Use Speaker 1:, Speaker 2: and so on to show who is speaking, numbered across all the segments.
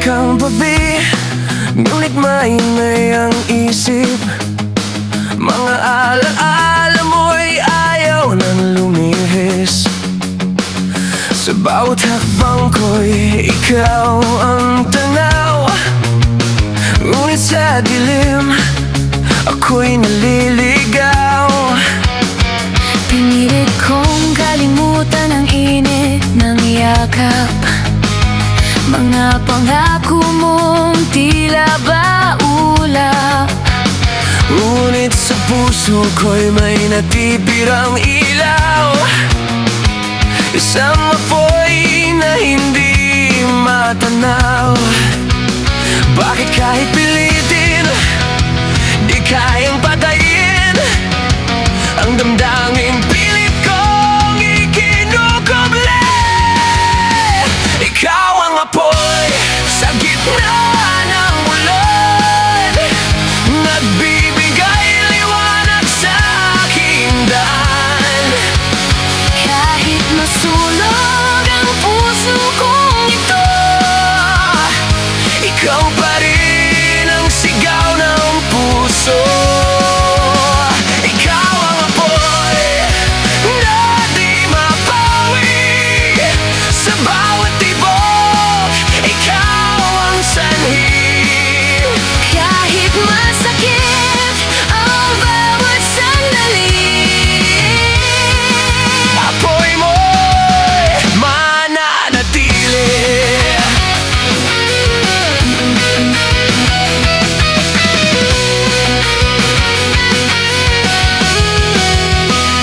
Speaker 1: kang babi, ngunit maingay ang isip. Mga alaala mo'y ayaw nang lumihis. Sa bawat hakbang ko'y ikaw ang tanaw, ngunit sa dilim ako'y naliligaw.
Speaker 2: Pinilit kong kalimutan ang init ng yakap. Mga pangako mong tila ba ulap,
Speaker 1: ngunit sa puso ko'y may natipirang ilaw. Isang apoy na hindi matanaw. Bakit kahit pilitin, di kayang patayin ang damdaming pilit kong ikinukuble. Ikaw ang apoy sa gitna ng ulan, nagbibigay liwanag sa aking daan.
Speaker 2: kahit masulog ang puso kong ito,
Speaker 1: Ikaw pa rin ang sigaw ng puso. Ikaw ang apoy na di mapawi. Sa bawat tibok, ikaw ang sanhi.
Speaker 2: kahit masakit ang bawat sandali.
Speaker 1: Apoy mo'y mananatili.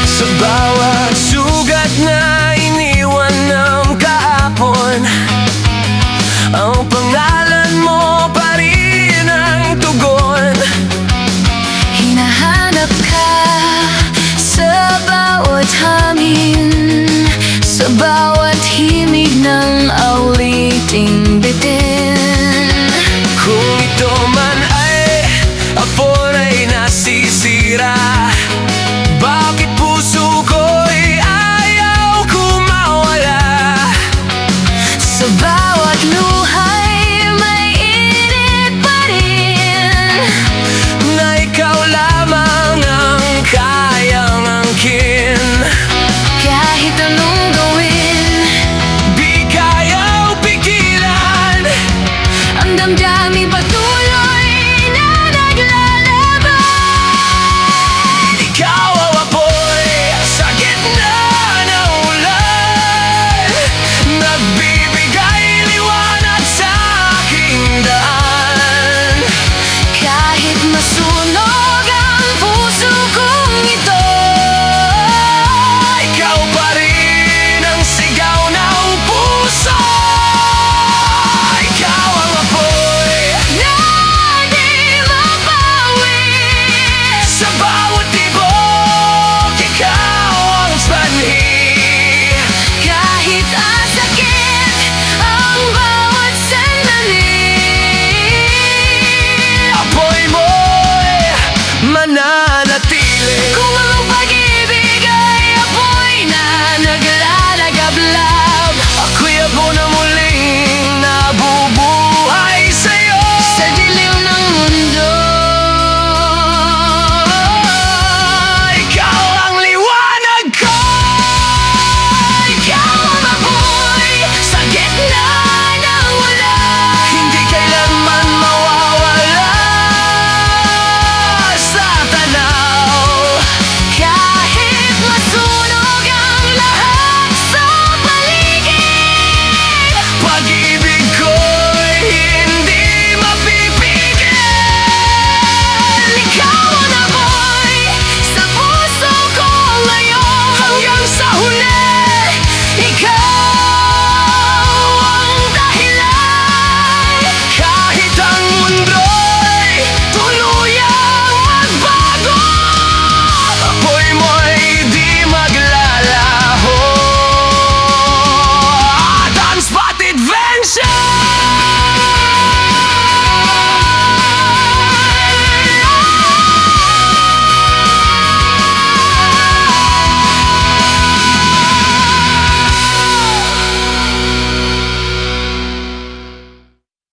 Speaker 1: Sa bawat sugat na iniwan ng kahapon, ang pangalan mo pa rin ang tugon.
Speaker 2: Hinahanap ka sa bawat hangin, sa bawat himig ng awiting bitin.
Speaker 1: Kung ito man ay apoy ay nasisira, bakit puso ko'y ayaw kumawala?
Speaker 2: Sa bawat luhay may init pa rin,
Speaker 1: Na ikaw lamang ang kayang angkin.
Speaker 2: kahit anong gawin,
Speaker 1: Di kayang pigilan
Speaker 2: ang damdamin